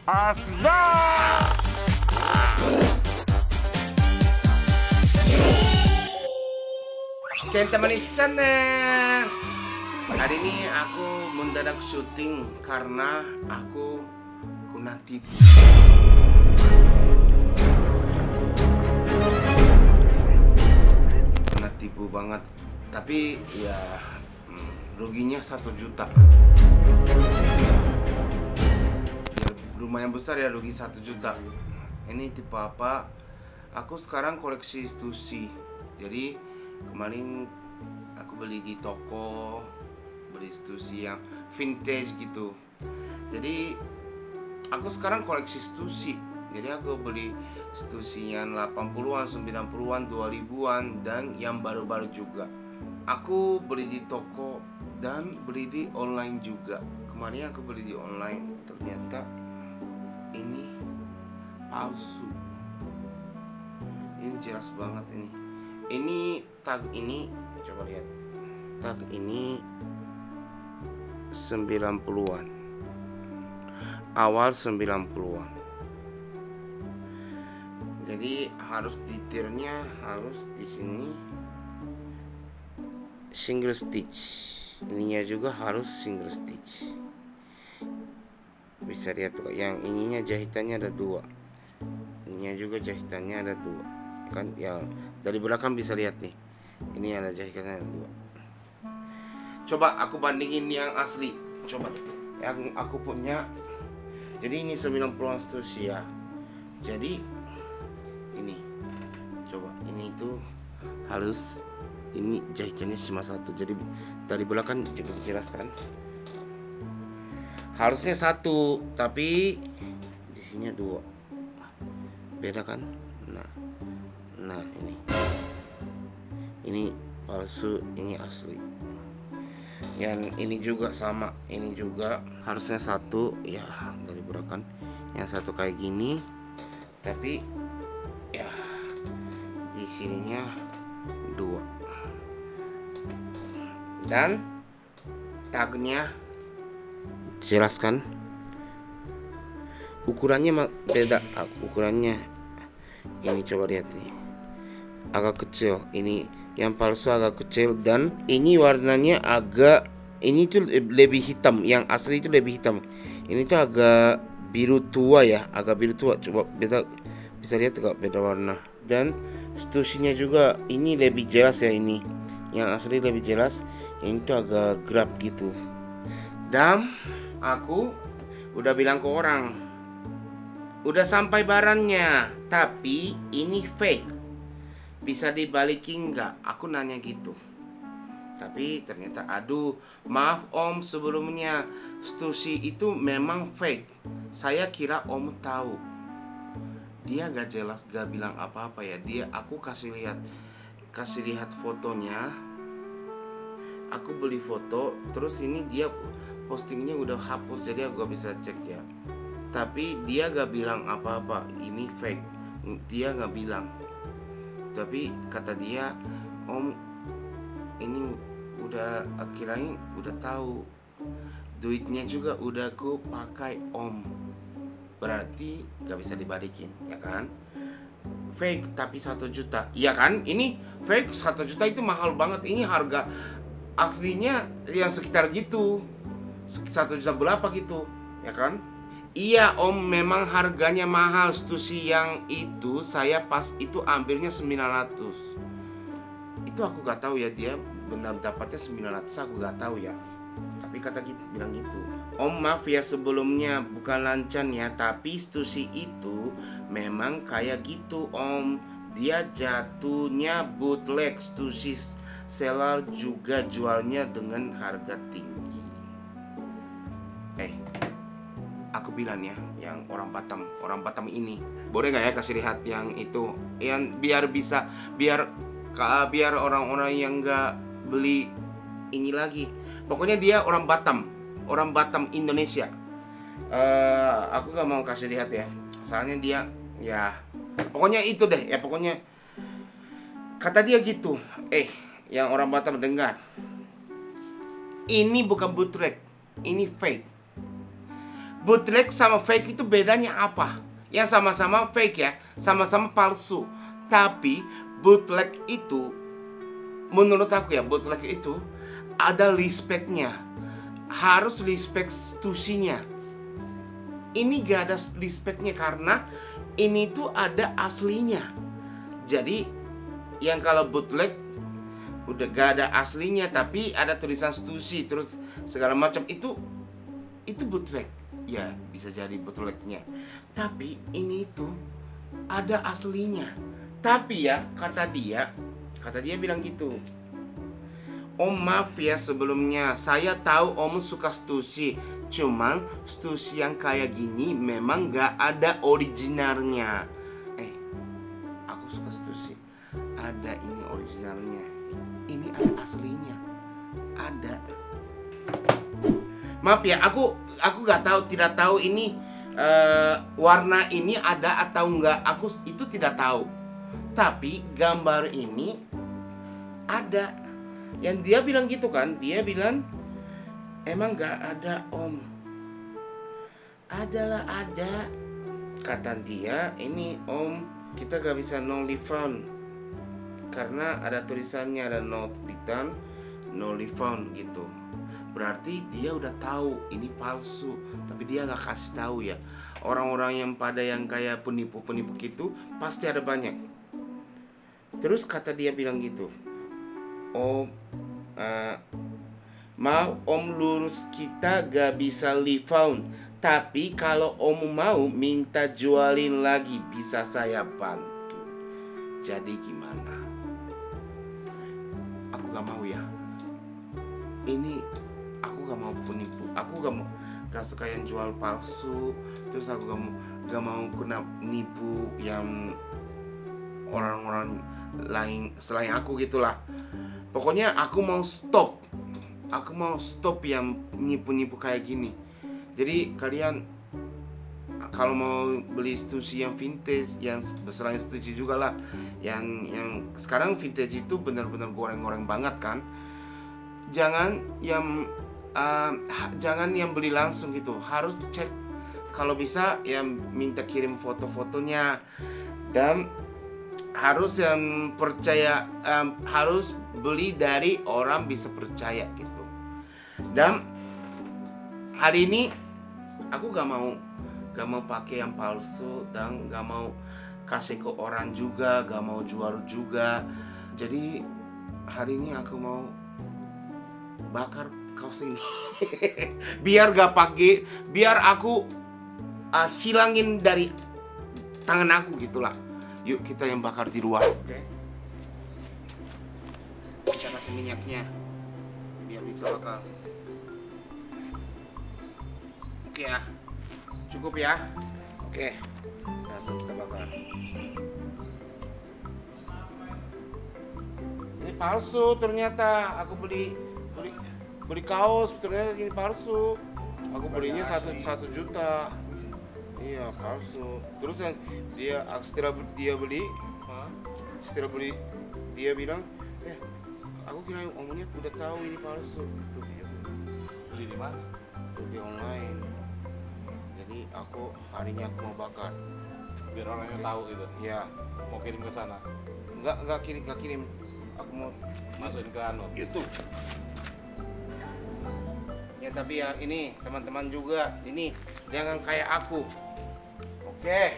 Asda. Teman-teman channel. Hari ini aku mendadak syuting karena aku kena tipu. Kena tipu banget. Tapi ya ruginya 1 juta. Lumayan besar ya, rugi 1 juta. Ini tipe apa? Aku sekarang koleksi stussy. Jadi kemarin aku beli di toko, beli stussy yang vintage gitu. Jadi aku sekarang koleksi stussy. Jadi aku beli stussy yang 80-an, 90-an, 2000-an dan yang baru-baru juga. Aku beli di toko dan beli di online juga. Kemarin aku beli di online, ternyata ini palsu. Ini jelas banget ini. Ini tag ini, coba lihat. Tag ini 90-an. Awal 90-an. Jadi harus detailnya harus di sini single stitch. Ininya juga harus single stitch. Bisa lihat tuh, yang ininya jahitannya ada 2. Ininya juga jahitannya ada 2. Kan yang dari belakang bisa lihat nih. Ini ada jahitannya ada 2. Coba aku bandingin yang asli. Coba yang aku punya. Jadi ini 90-an stussy ya. Jadi ini. Coba ini tuh halus. Ini jahitannya cuma 1. Jadi dari belakang juga dijelaskan. Harusnya 1, tapi di sini 2. Beda kan? Nah ini palsu, ini asli. Yang ini juga sama, ini juga harusnya 1 ya dari belakang. Yang 1 kayak gini, tapi ya di sininya 2. Dan tagnya jelaskan ukurannya beda. Ukurannya ini coba lihat nih, agak kecil. Ini yang palsu agak kecil dan ini warnanya agak, ini tuh lebih hitam. Yang asli itu lebih hitam. Ini tuh agak biru tua ya, agak biru tua. Coba beda, bisa lihat gak beda warna. Dan stussy-nya juga ini lebih jelas ya. Ini yang asli lebih jelas, yang itu agak gelap gitu. Dan aku udah bilang ke orang, udah sampai barangnya, tapi ini fake, bisa dibalikin nggak? Aku nanya gitu. Tapi ternyata, aduh maaf om, sebelumnya stussy itu memang fake. Saya kira om tahu. Dia gak jelas, gak bilang apa-apa ya. Aku kasih lihat fotonya. Aku beli foto, terus ini dia postingnya udah hapus, jadi aku gak bisa cek ya. Tapi dia gak bilang apa-apa, ini fake. Dia gak bilang. Tapi kata dia, om ini udah akhirnya udah tahu, duitnya juga udah aku pakai om, berarti gak bisa dibalikin ya kan. Fake tapi 1 juta, iya kan? Ini fake 1 juta itu mahal banget. Ini harga aslinya yang sekitar gitu, 1 juta berapa gitu ya kan. Iya om, memang harganya mahal. Stussy yang itu saya pas itu ambilnya 900. Itu aku gak tahu ya, dia benar dapatnya 900, aku gak tahu ya. Tapi kata gitu, bilang gitu. Om maaf ya sebelumnya, bukan lancan ya, tapi stussy itu memang kayak gitu om. Dia jatuhnya bootleg. Stussy seller juga jualnya dengan harga tinggi. Aku bilang ya, yang orang Batam ini, boleh gak ya kasih lihat yang itu, yang biar bisa, biar orang-orang yang gak beli ini lagi. Pokoknya dia orang Batam Indonesia. Aku gak mau kasih lihat ya, soalnya dia ya pokoknya itu deh ya. Pokoknya kata dia gitu. Yang orang Batam dengar, ini bukan bootleg, ini fake. bootleg sama fake itu bedanya apa? Yang sama-sama fake ya, sama-sama palsu. Tapi bootleg itu, menurut aku ya, bootleg itu ada respectnya. Harus respect institusinya. Ini gak ada respectnya karena ini tuh ada aslinya. Jadi yang kalau bootleg udah gak ada aslinya, tapi ada tulisan institusi terus segala macam, itu bootleg. Ya bisa jadi bootlegnya. Tapi ini tuh ada aslinya. Tapi ya kata dia bilang gitu. Om maaf ya sebelumnya, saya tahu Om suka stusi, cuman stusi yang kayak gini memang gak ada originalnya. Aku suka stusi, ada ini originalnya, ini ada aslinya, ada. Maaf ya, aku gak tahu, tidak tahu ini warna ini ada atau enggak, aku itu tidak tahu. Tapi gambar ini ada. Yang dia bilang gitu kan, dia bilang emang gak ada Om. Adalah ada. Kata dia, ini Om kita gak bisa no refund karena ada tulisannya, ada no return, no refund gitu. Berarti dia udah tahu ini palsu, tapi dia gak kasih tahu ya. Orang-orang yang pada yang kayak penipu-penipu gitu pasti ada banyak. Terus kata dia bilang gitu, Om, mau Om lurus kita gak bisa refund, tapi kalau Om mau minta jualin lagi bisa saya bantu. Jadi gimana? Aku gak mau ya. Ini aku gak mau penipu. Aku gak suka yang jual palsu. Terus aku gak mau kena nipu yang orang-orang lain selain aku gitulah. Pokoknya aku mau stop. Aku mau stop yang nipu-nipu kayak gini. Jadi kalian kalau mau beli stusi yang vintage, yang selain stusi juga lah, yang sekarang vintage itu benar-benar goreng-goreng banget kan. Jangan yang beli langsung gitu. Harus cek, kalau bisa yang minta kirim foto-fotonya, dan harus yang percaya, harus beli dari orang bisa percaya gitu. Dan hari ini aku gak mau pakai yang palsu, dan gak mau kasih ke orang juga, gak mau jual juga. Jadi hari ini aku mau bakar kaos ini. Biar gak pakai, biar aku hilangin dari tangan aku gitulah. Yuk kita yang bakar di luar. Oke. Kita kasih minyaknya biar bisa bakar. Oke ya, cukup ya. Oke, langsung kita bakar. Ini palsu ternyata. Aku beli kaos, ternyata ini palsu. Aku belinya 1 juta. Iya palsu. Terus yang setelah beli dia bilang, aku kira omnya udah tahu ini palsu. Itu dia beli di mana? Di online. Jadi hari ini aku mau bakar. Biar orangnya tahu gitu. Iya. Mau kirim ke sana? Enggak kirim. Aku mau masukin ke YouTube. Ya tapi ya ini teman-teman juga, ini jangan kayak aku. Oke.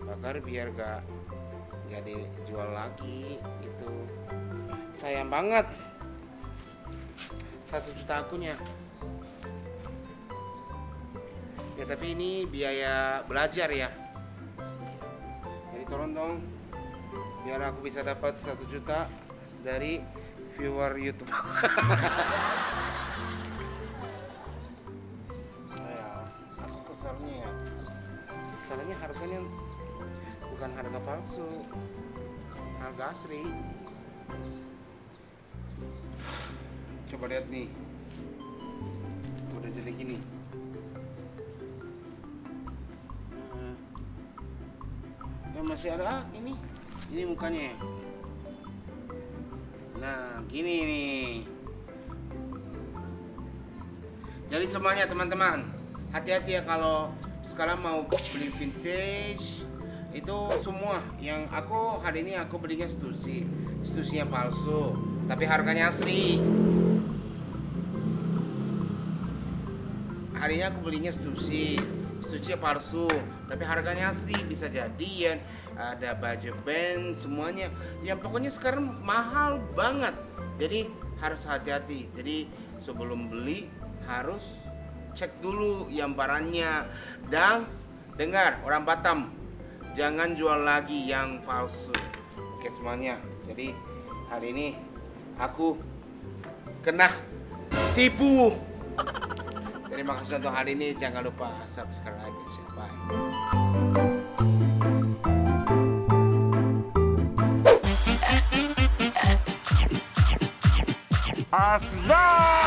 Bakar biar gak jadi jual lagi gitu. Sayang banget 1 juta akunnya. Ya tapi ini biaya belajar ya. Jadi tolong dong, biar aku bisa dapat 1 juta dari viewer YouTube. Ya, aku kesalnya ya. Kesalnya harganya bukan harga palsu, harga asli. coba lihat nih. Udah jadi gini. Ya masih ada ini. Ini mukanya. Nah, gini nih. Jadi semuanya teman-teman, hati-hati ya kalau sekarang mau beli vintage. Itu semua yang hari ini aku belinya Stussy yang palsu, tapi harganya asli. Hari ini aku belinya Stussy palsu, tapi harganya asli. Bisa jadi ada baju band semuanya. Yang pokoknya sekarang mahal banget. Jadi harus hati-hati. Jadi sebelum beli harus cek dulu yang barangnya. Dan dengar orang Batam, jangan jual lagi yang palsu. Oke semuanya. Jadi hari ini aku kena tipu. Terima kasih untuk hari ini. Jangan lupa subscribe, like, share, bye. Asla.